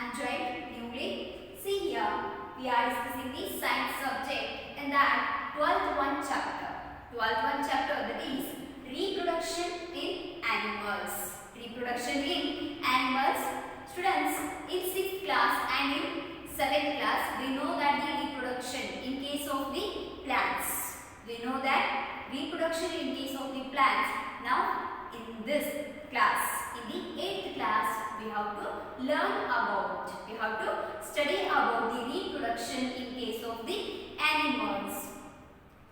I'm joined newly. See here, we are discussing the science subject and that 12th one chapter. 12th one chapter that is reproduction in animals. Reproduction in animals. Students, in 6th class and in 7th class, we know that the reproduction in case of the plants. We know that reproduction in case of the plants. Now, in this class, in the 8th class, we have to learn about, we have to study about the reproduction in case of the animals.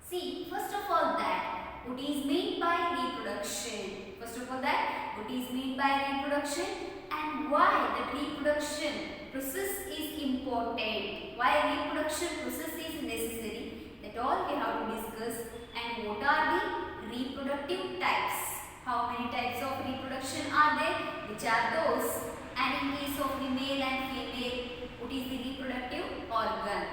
See, first of all that, what is meant by reproduction? First of all that, what is meant by reproduction and why the reproduction process is important? Why reproduction process is necessary? That all we have to discuss. And what are the reproductive types? How many types of reproduction are there? Which are those? And in case of the male and female, what is the reproductive organ?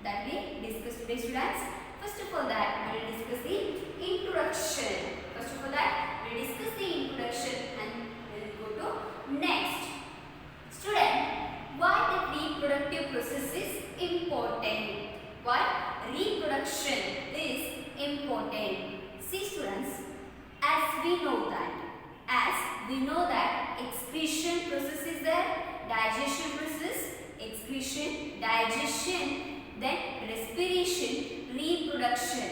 That we discuss today, students. First of all that, we will discuss the introduction. First of all that, we will discuss the introduction and we will go to next. Student, why the reproductive process is important? Why reproduction is important? See students, as we know that excretion process is there, digestion process, excretion, digestion, then respiration, reproduction.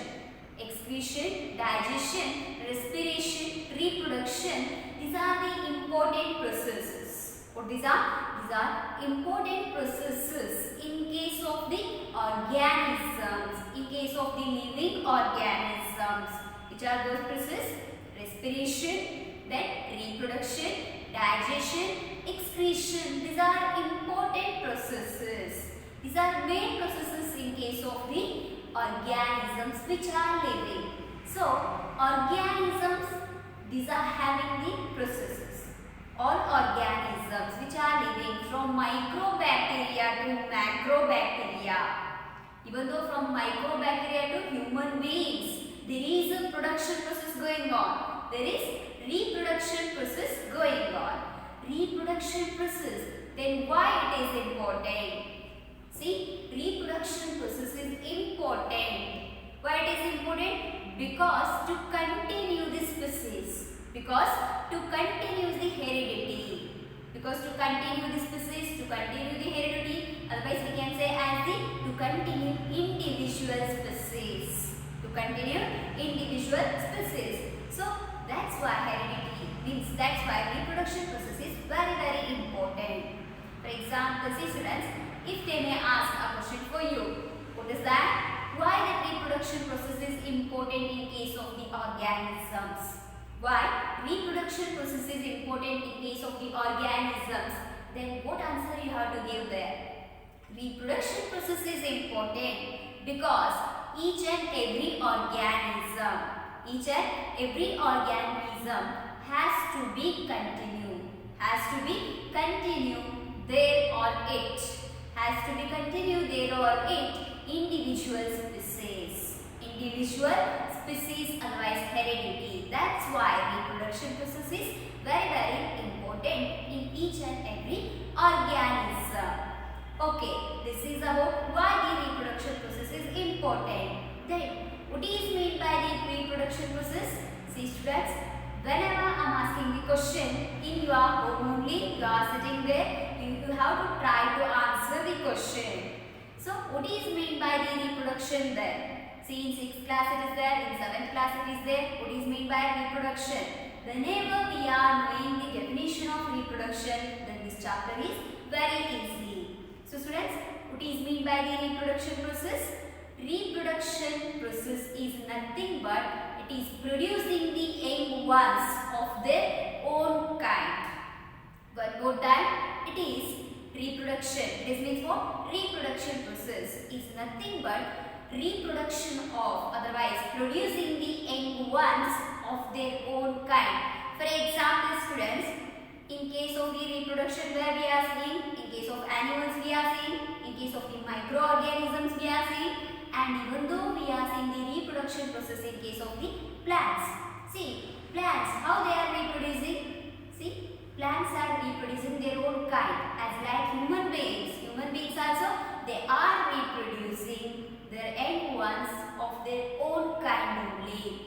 Excretion, digestion, respiration, reproduction, these are the important processes. What these are? These are important processes in case of the organisms, in case of the living organisms. Which are those processes? Respiration, then reproduction, digestion, excretion. These are important processes. These are main processes in case of the organisms which are living. So, organisms, these are having the processes. All organisms which are living from microbacteria to macrobacteria. Even though from microbacteria to human beings, there is a production process going on. There is reproduction process going on. Reproduction process, then why it is important? See, reproduction process is important. Why it is important? Because to continue the species. Because to continue the heredity. Because to continue the species, to continue the heredity. Otherwise we can say as the to continue individual species. To continue individual species. So that's why heredity means, that's why reproduction process is very important. For example, see students, if they may ask a question for you, what is that? Why the reproduction process is important in case of the organisms? Why reproduction process is important in case of the organisms? Then what answer you have to give there? Reproduction process is important because each and every organism has to be continued. There or it. Has to be continued there or it. Individual species. Otherwise heredity. That's why reproduction process is very important in each and every organism. Okay, this is about why the reproduction process is important. Then, what is meant by the reproduction process? See students, whenever I am asking the question in your home only, you are sitting there, you have to try to answer the question. So, what is meant by the reproduction there? See, in 6th class it is there, in 7th class it is there. What is meant by reproduction? Whenever we are knowing the definition of reproduction, then this chapter is very easy. So students, what is meant by the reproduction process? Reproduction process is nothing but it is producing the young ones of their own kind. One more time, it is reproduction. This means what? Reproduction process is nothing but reproduction of, otherwise producing the young ones of their own kind. For example, students, in case of the reproduction where we are seeing, in case of animals we are seeing, in case of the microorganisms we are seeing, and even though we are seeing the reproduction process in case of the plants. See, plants, how they are reproducing? See, plants are reproducing their own kind, as like human beings. Human beings also, they are reproducing their young ones of their own kind only.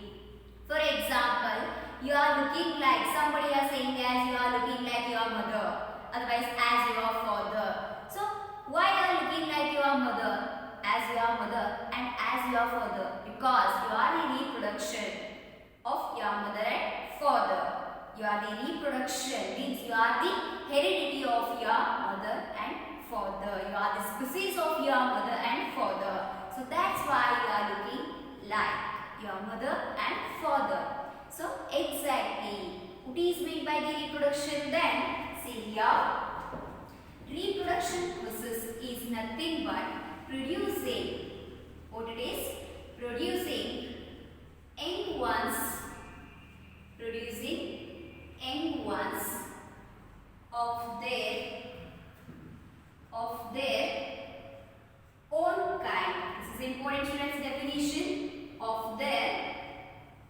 For example, you are looking like, somebody are saying as you are looking like your mother, otherwise as your father. So why you are looking like your mother, as your mother and as your father? Because you are the reproduction of your mother and father. You are the reproduction, means you are the heredity of your mother and father. You are the species of your mother and father. So that's why you are looking like your mother and father. So exactly, what is meant by the reproduction then? See here, reproduction process is nothing but producing, what it is? Producing young ones, producing young ones of their own kind. This is important, students, definition of their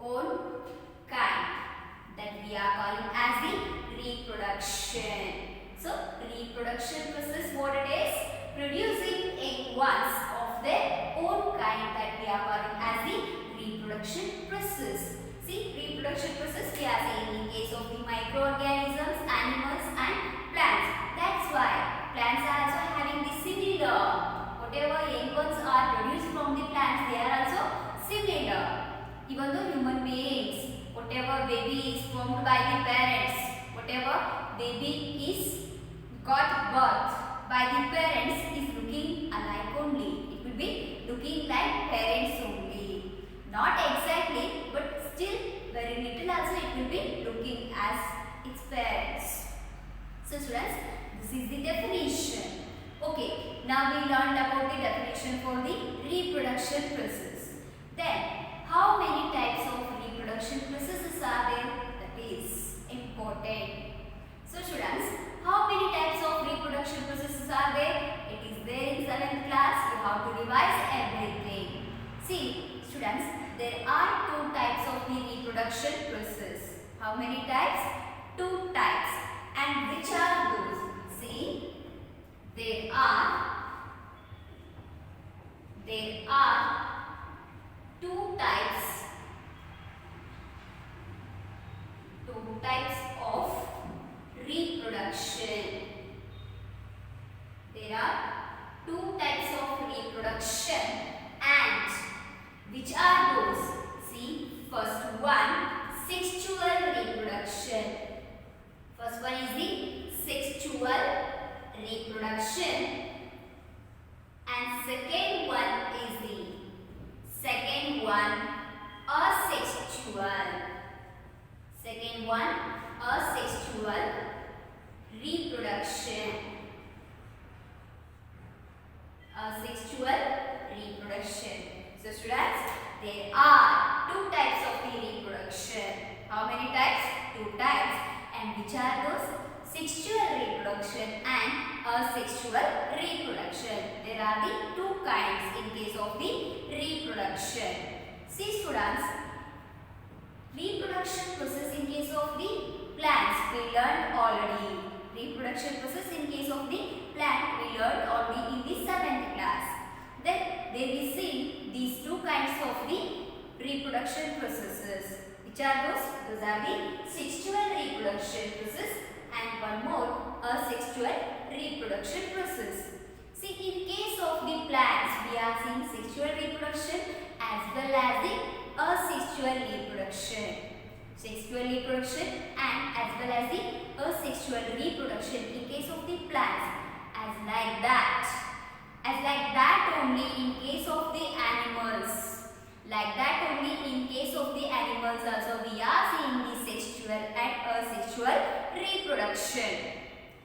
own kind, that we are calling as the reproduction. So reproduction process, what it is? Producing young ones of their own kind, that we are calling as the reproduction process. See, reproduction process we are saying in case of the microorganisms, animals and plants. That's why plants are also having the similar. Whatever young ones are produced from the plants, they are also similar. Even though human beings, whatever baby is formed by the parents, whatever baby is got birth by the parents is looking alike only. It will be looking like parents only. Not exactly, but still very little also it will be looking as its parents. So students, this is the definition. Okay, now we learned about the definition for the reproduction process. Then, how many types of reproduction processes are there? That is important. So students, how many types of reproduction processes are there? It is there in 7th class. You have to revise everything. See, students, there are 2 types of the reproduction process. How many types? 2 types. And which are those? See, there are 2 types of reproduction. There are 2 types of reproduction, and which are those? See, first one, sexual reproduction. First one is the sexual reproduction, and second one is the asexual. Second one, asexual reproduction. Asexual reproduction. So students, there are 2 types of the reproduction. How many types? 2 types. And which are those? Sexual reproduction and asexual reproduction. There are the 2 kinds in case of the reproduction. See students, reproduction process in case of the plants we learned already. Reproduction process in case of the plant we learned already in the 7th class. Then there we see these 2 kinds of the reproduction processes. Which are those? Those are the sexual reproduction process and one more, asexual reproduction process. See, in case of the plants we are seeing sexual reproduction as well as the asexual reproduction. Sexual reproduction and as well as the asexual reproduction in case of the plants, as like that only in case of the animals. Like that only in case of the animals also we are seeing the sexual and asexual reproduction.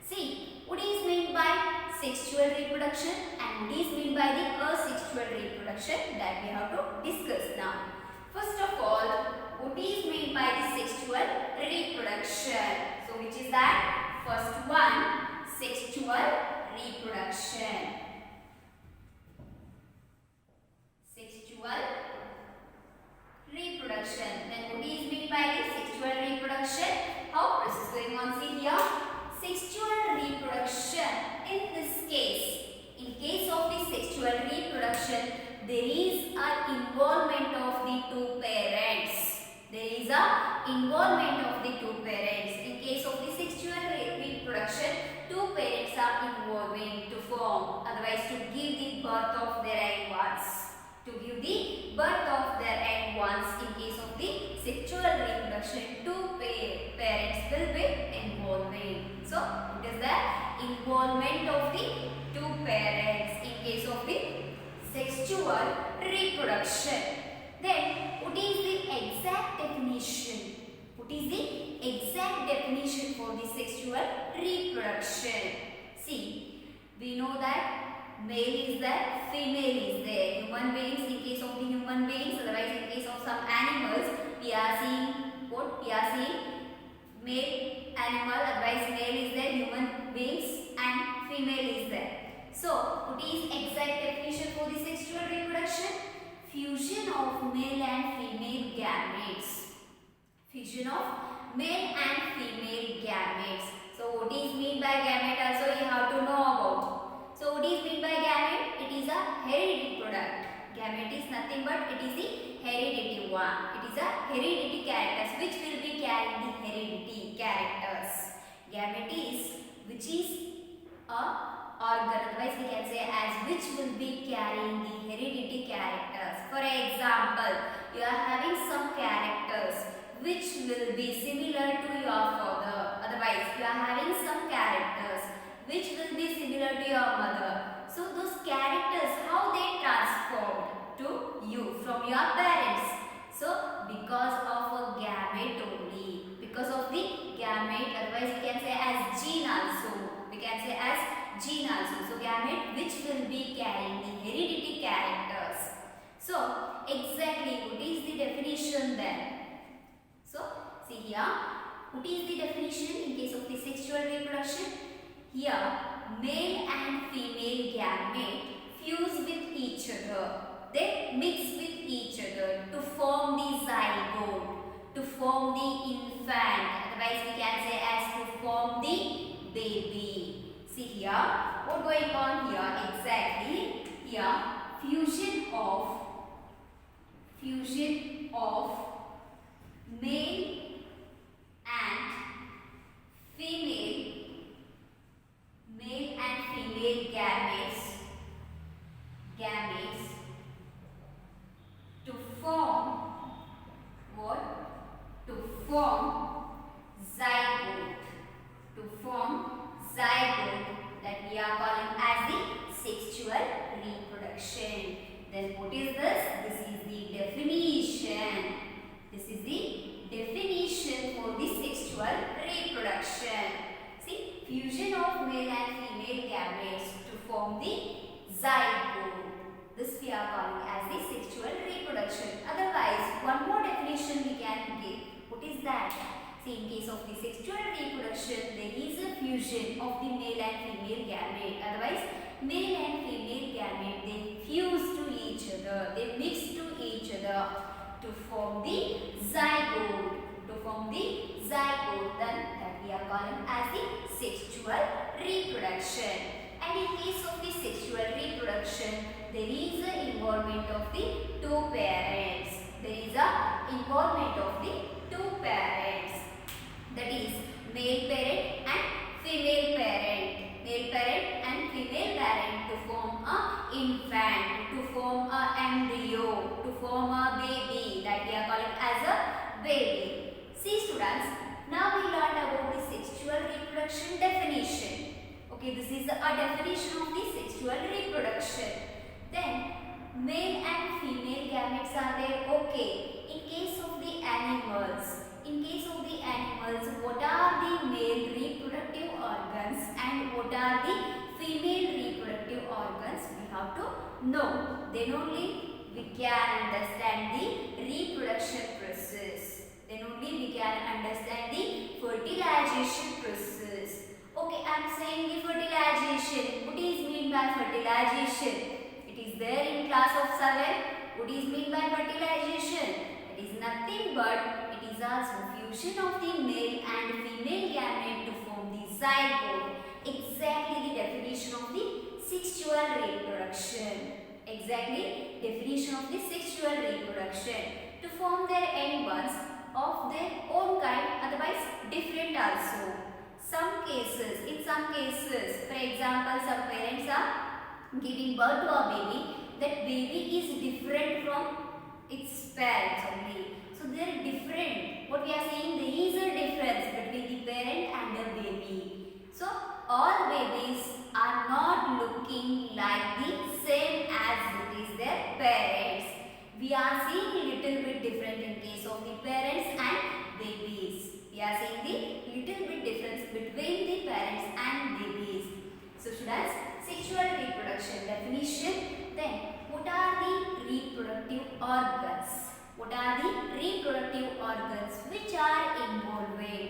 See, what is meant by sexual reproduction and what is meant by the asexual reproduction, that we have to discuss now. First of all, what is meant by the sexual reproduction? So which is that? First one, sexual reproduction. Sexual reproduction. Then what is meant by the sexual reproduction? How process going on? See here. sexual reproduction, in this case, in case of the sexual reproduction, there is a involvement of the two parents. There is a involvement of the two parents. In case of the sexual reproduction, two parents are involving to form, otherwise to give the birth of their young ones. To give the birth of their young ones, in case of the sexual reproduction, two parents will be involving. So it is the involvement of the two parents in case of the sexual reproduction. Then what is the exact definition? What is the exact definition for the sexual reproduction? See, we know that male is there, female is there. Human beings, in case of the human beings, otherwise in case of some animals, we are seeing what? We are seeing male animal, otherwise male is there, human beings, and female is there. So, what is exact definition for the sexual reproduction? Fusion of male and female gametes. Fusion of male and female gametes. So, what is mean by gamete also you have to know about. So, what is mean by gamete? It is a hereditary product. Gamete is nothing but it is the hereditary one. It is a hereditary characters which will be carrying the heredity characters. Gamete is which is a organ, otherwise we can say as which will be carrying the heredity characters. For example, you are having some characters which will be similar to your father, otherwise you are having some characters which will be similar to your mother. So those characters, how they transformed to you from your parents? So because of a gamete only, because of the gamete, otherwise we can say as gene also. We can say as gene also. So gamete which will be carrying the heredity characters. So exactly what is the definition then? So see here, what is the definition in case of the sexual reproduction? Here male and female gamete fuse with each other. They mix with each other to form the zygote, to form the infant, otherwise we can say as to form the baby. See here, what going on here exactly? Here, fusion of male and female gametes to form what? To form zygote. To form zygote that we are calling as the sexual reproduction. Then what is this? This is the definition. This is the definition for the sexual reproduction. See, fusion of male and female gametes to form the zygote. This we are calling as the sexual reproduction. Otherwise, one more definition we can give. What is that? See, in case of the sexual reproduction, there is a fusion of the male and female gamete. Otherwise, male and female gamete, they fuse to each other, they mix to each other to form the zygote. Then that we are calling as the sexual reproduction. And in case of the sexual reproduction, there is an involvement of the two parents. There is a involvement of the two parents. That is male parent and female parent. Male parent and female parent to form a infant, to form a embryo, to form a baby that we are calling as a baby. See students, now we learned about the sexual reproduction definition. Okay, this is a definition of the sexual reproduction. Then male and female gametes are there. Okay, in case of the animals, what are the male reproductive organs and what are the female reproductive organs? We have to know. Then only we can understand the reproduction process. Then only we can understand the fertilization process. Okay, I am saying the fertilization. What is mean by fertilization? It is there in class of 7. What is mean by fertilization? It is nothing but it is also fusion of the male and female gamete to form the zygote. Exactly the definition of the sexual reproduction. Exactly definition of the sexual reproduction. To form their young ones of their own kind, otherwise different also. In some cases, for example, some parents are giving birth to a baby. That baby is different from its parents only. So they are different. What we are saying, there is a difference between the parent and the baby. So all babies are not looking like the same as it is their parents. We are seeing a little bit different in case of the parents and babies. We are seeing the little bit difference between the parents and babies. So students, sexual reproduction definition. Then what are the reproductive organs? What are the reproductive organs which are involving?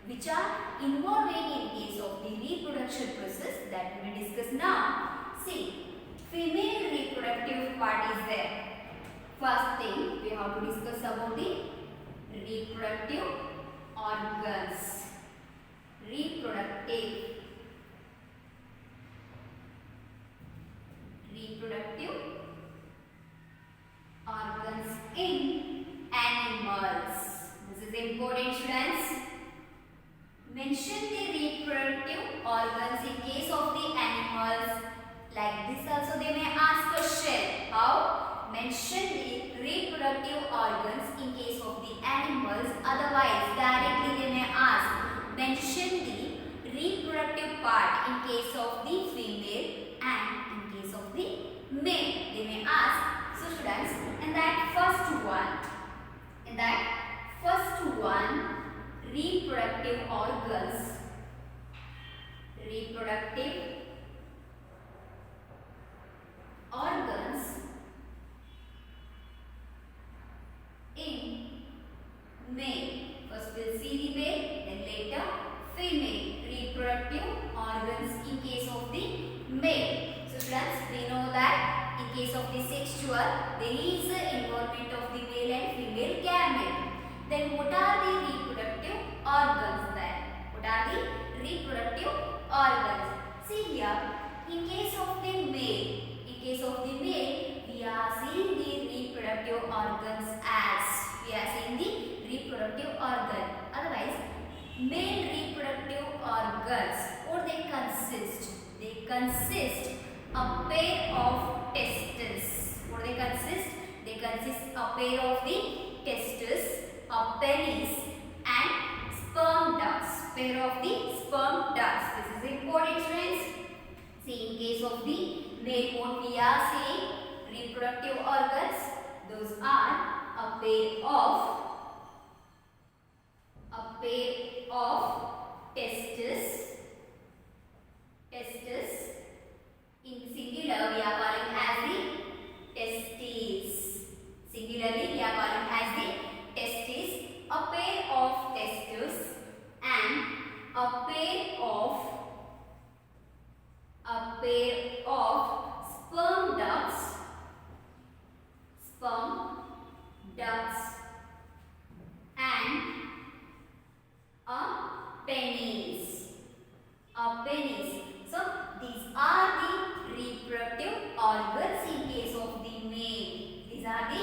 Which are involving in case of the reproduction process that we will discuss now. See, female reproductive part is there. First thing we have to discuss about the reproductive organs. Reproductive organs in animals. This is important, students. Mention the reproductive organs in case of the animals. Like this also they may ask question. How? Mention the reproductive organs in case of the animals. Otherwise, directly they may ask. Mention the reproductive part in case of the female and in case of the male. They may ask. So students, in that first one, reproductive organs in male. First we'll see the male, then later female. Reproductive organs in case of the male. So students, we know that in case of the sexual, there is an involvement of the male and female gamete. Then what are the reproductive organs then? What are the reproductive organs? See here, in case of the male, we are seeing the reproductive organs as, Otherwise, male reproductive organs, what they consist? They consist a pair of testes. What they consist? They consist a pair of the testes, a penis and sperm ducts. Pair of the sperm ducts. This is important, friends. See, in case of the male, what we are seeing, reproductive organs, those are a pair of testes. In singular, we are calling as the testes. Singularly, we are calling as the testes. A pair of testes and a pair of sperm ducts and a penis. So these are the reproductive organs in case of the male. These are the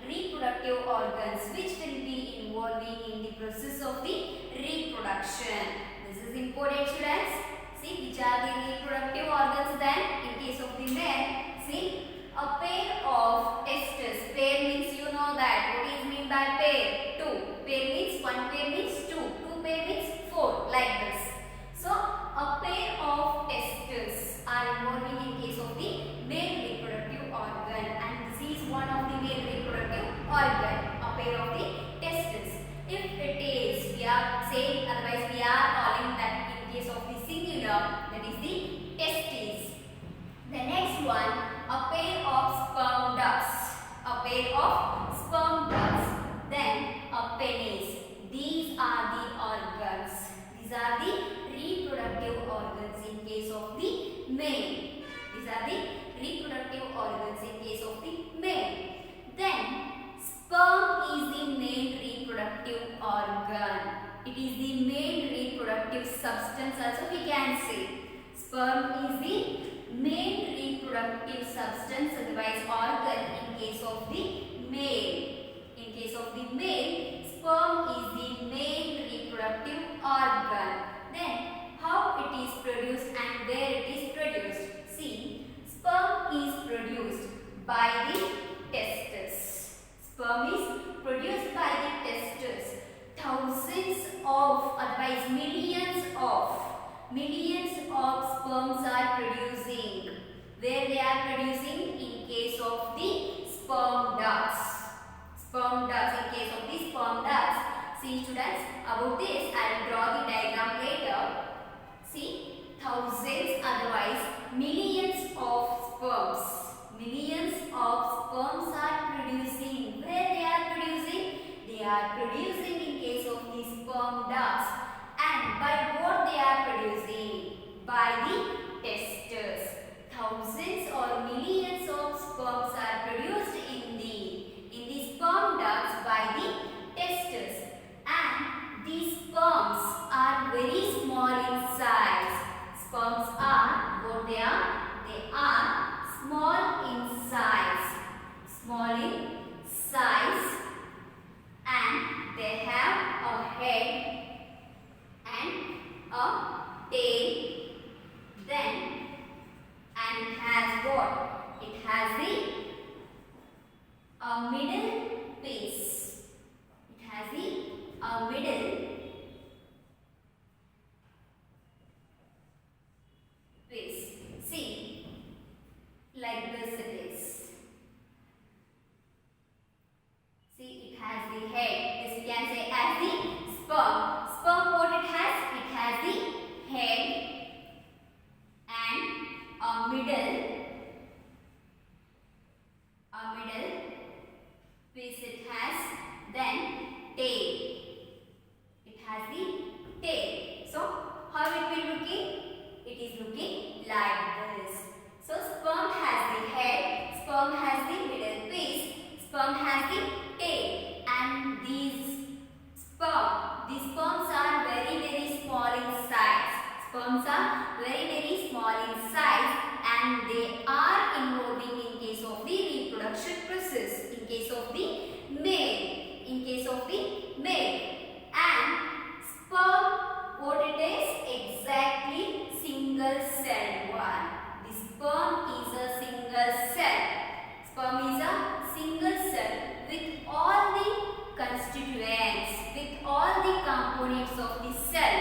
reproductive organs which will be involving in the process of the reproduction. This is important, students. See, which are the reproductive organs then in case of the male? See, a pair of testes. Pair means you know that. What is mean by pair? Two. Pair means one pair means two. Two pair means four. Like this. So, a pair of testes are involving in case of the male reproductive organ, and this is one of the male reproductive organ. A pair of the testes. If it is, we are saying, otherwise we are calling that in case of the singular, that is the testes. The next one, a pair of sperm ducts. Then a penis. These are the organs. These are the reproductive organs in case of the male. Then sperm is the main reproductive organ. It is the main reproductive substance also we can say. Sperm is the main reproductive substance, otherwise organ in case of the male. In case of the male, sperm is the main reproductive organ. Then how it is produced and where it is produced? See, sperm is produced by the testes. Sperm is produced by the testes. Thousands of, otherwise millions of sperms are producing. Where they are producing? In case of the sperm ducts. Sperm ducts, in case of the sperm ducts. See students, about this I will draw the diagram later. See, thousands, otherwise millions of sperms. Millions of sperms are producing. Where they are producing? They are producing in case of the sperm ducts. And by what they are producing? By the testes. Thousands or millions of sperms are produced in the sperm ducts by the testes. And these sperms are very small in size. Sperms are what they are? They are small in size. Small in size. And they have a head and a tail. Then, and it has what? It has the middle piece. It has the middle piece. See, like this it is. See, it has the head. This we can say as the sperm. Sperm, what it has? It has the head and a middle piece it has, then tail. It has the tail. So, how it will looking? It is looking like this. So, sperm has the head, sperm has the middle piece, sperm has the tail, and these sperms are very small in size. Sperms are very small in size, and they are involving in case of the reproduction process. In case of the male, and sperm, what it is? Exactly single cell one. The sperm is a single cell. Sperm is a single cell with all the constituents, with all the components of the cell.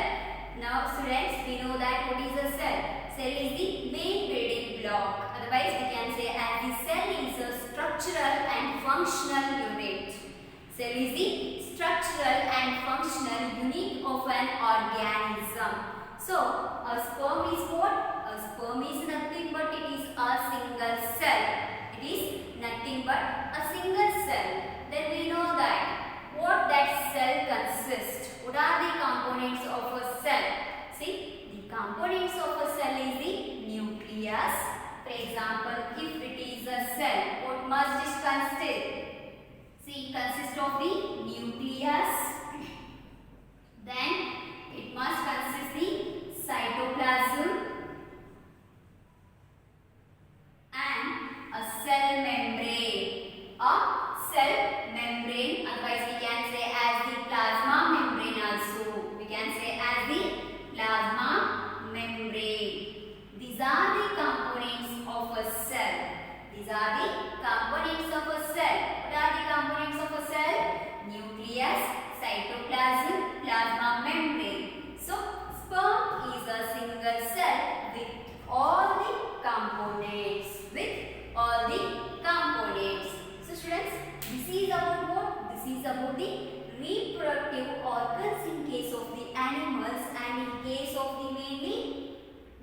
Now students, we know that what is a cell? Cell is the main building block. Otherwise we can say as the cell is a structural and functional unit. Cell is the structural and functional unit of an organism. So a sperm is what? A sperm is nothing but it is a single cell. It is nothing but a single cell. Then we know that what that cell consists. What are the components of a cell? See, the components of a cell is the nucleus. For example, if it is a cell, what must it consist? See, consists of the nucleus. Then it must consist the cytoplasm and a cell membrane. A cell membrane, otherwise we can say as the plasma membrane also. We can say as the plasma membrane. These are the components of a cell. These are the components of a cell. What are the components of a cell? Nucleus, cytoplasm, plasma membrane. So, sperm is a single cell with all the components. So, students, this is about what? This is about the reproductive organs in case of the animals and in case of the mainly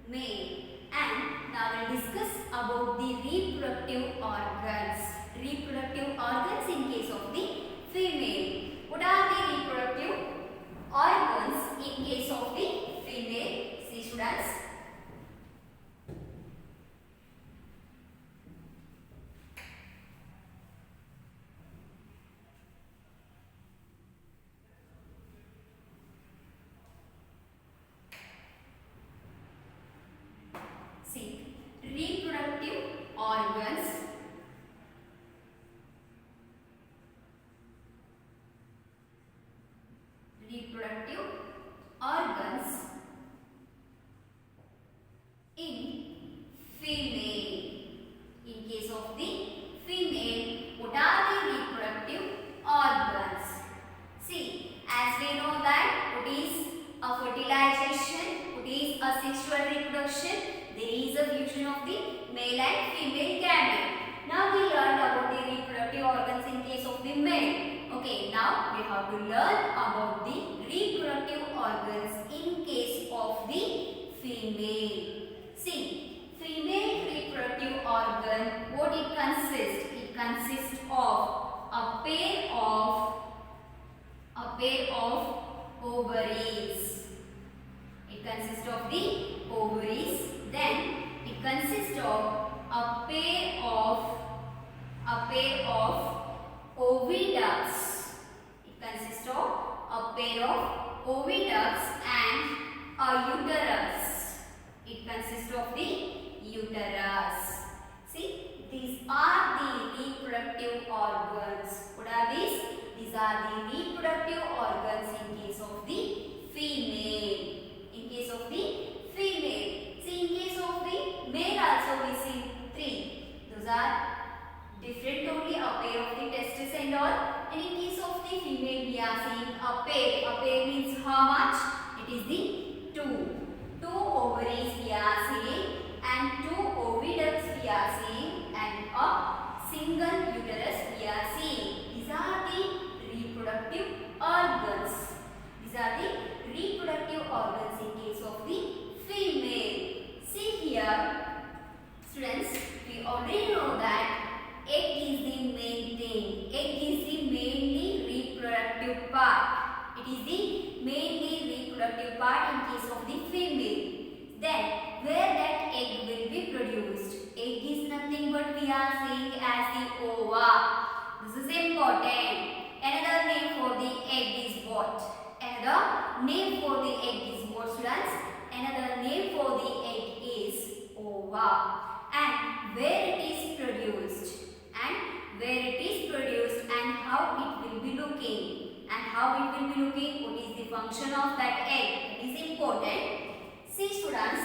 male. And now we will discuss about the reproductive organs. Reproductive organs in case of the female. What are the reproductive organs? reproductive organs in female. In case of the female, what are the reproductive organs? See, as we know that what is a fertilization, what is a sexual reproduction, there is a fusion of the male and female gamete. Now we learned about the reproductive organs in case of the male. Okay, now we have to learn about the reproductive organs in case of the female. See, female reproductive organ, what it consists? It consists of a pair of ovaries. It consists of the ovaries. Then it consists of a pair of oviducts. It consists of a pair of oviducts and a uterus. It consists of the uterus. See, these are the reproductive organs. What are these? These are the reproductive organs in case of the female. In case of the female. See, in case of the male also we see 3. Those are different only, a pair of the testes and all. And in case of the female we are seeing a pair. A pair means how much? It is the 2. 2 ovaries we are seeing and 2 oviducts we are seeing and a single uterus we are seeing. These are the reproductive organs. These are the reproductive organs in case of the female. See here, students, we already know that egg is the main thing. Egg is the mainly reproductive part. It is the mainly reproductive part in case of the female. Then, where that egg will be produced? Egg is nothing but we are saying as the ova. This is important. Another name for the egg is what? Another name for the egg is what, students? Another name for the egg is ova. And where it is produced? And where it is produced and how it will be looking? And how it will be looking? What is the function of that egg? It is important. See, students,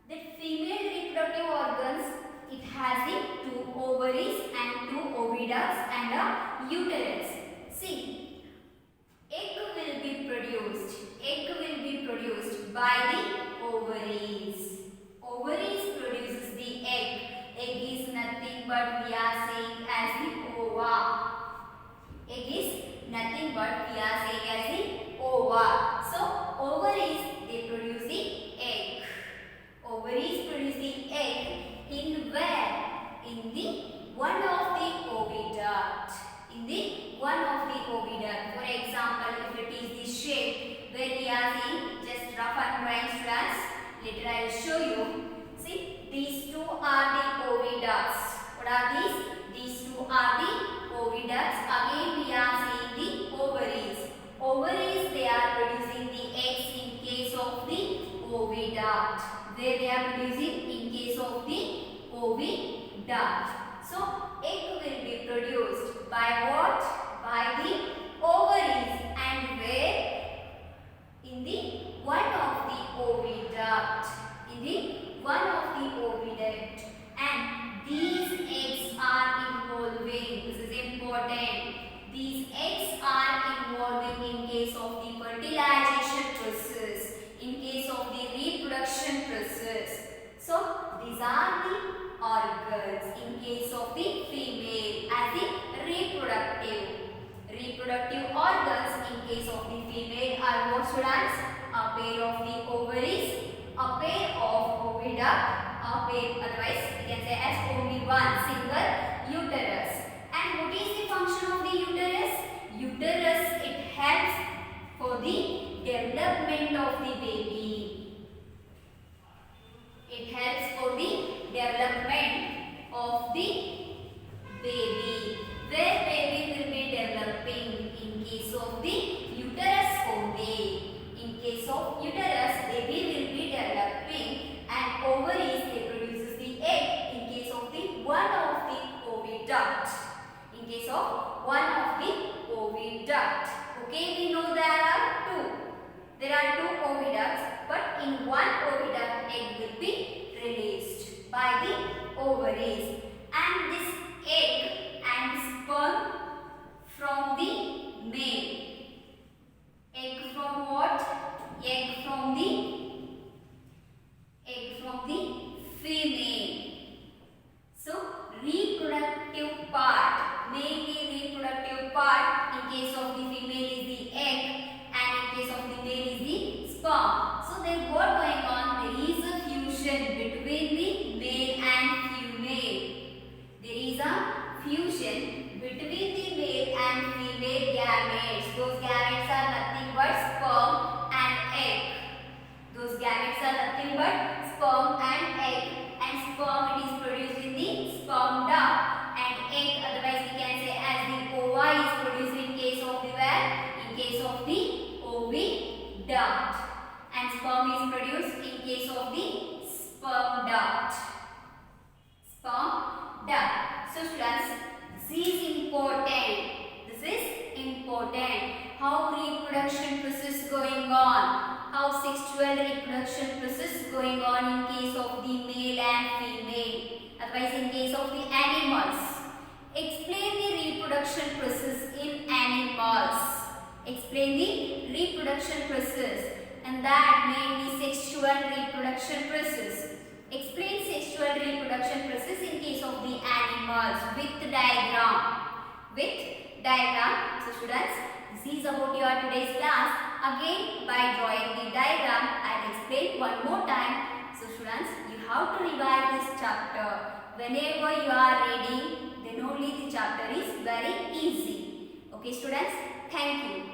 the female reproductive organs, it has the 2 ovaries and 2 oviducts and a uterus. See, egg will be produced. Egg will be produced by the ovaries. Ovaries produces the egg. Egg is nothing but we are saying as the ova. Egg is nothing but we are saying as the ova. So, ovaries, they produce the egg. Ovaries produce the egg in where? In the one of the oviduct. In the one of the oviduct. For example, if it is the shape where we are seeing just rough and drawing, strands. Later I will show you. See, these 2 are the oviducts. What are these? These 2 are the oviducts. Again we are seeing the ovaries. Ovaries, they are producing the eggs in case of the oviduct. Where they are producing in case of the oviduct. So, egg will be produced by what? By the ovaries. And where? In the one of the oviduct. In the one of the oviduct. And these eggs are involving. This is important. These eggs are involving in case of the fertilization process. In case of the reproduction process. So, these are the organs in case of the female as the reproductive. Reproductive organs in case of the female are what, students? A pair of the ovaries, a pair of oviduct, a pair, otherwise we can say as only one single uterus. And what is the function of the uterus? Uterus, it helps for the development of the baby. It helps for the development of the baby. Where baby will be developing? In case of the uterus only. In case of uterus, baby will be developing and ovaries, they produces the egg in case of the one of the oviduct. In case of one of the oviduct. Okay, we know that. There are two oviducts, but in one oviduct egg will be released by the ovaries, and this egg and sperm from the male. Egg from what? Egg from the female. So reproductive part, mainly reproductive part in case of the female is the egg and in case of the male is the sperm. So there what going on? There is a fusion between the male and female. There is a fusion between the male and female gametes. Those gametes are nothing but sperm and egg. Those gametes are nothing but sperm and egg. And sperm, it is produced in the sperm duct, and egg, otherwise we can say as the ova, is produced in case of the where? In case of the oviduct, and sperm is produced in case of the sperm duct. Sperm duct. So students, this is important. This is important. How reproduction process going on? How sexual reproduction process going on in case of the male and female, otherwise in case of the animals. Explain the reproduction process in animals. Explain the reproduction process, and that mainly sexual reproduction process. Explain sexual reproduction process in case of the animals with diagram. With diagram. So students, this is about your today's class. Again, by drawing the diagram, I will explain one more time. So students, you have to revise this chapter. Whenever you are reading, then only the chapter is very easy. Okay students, thank you.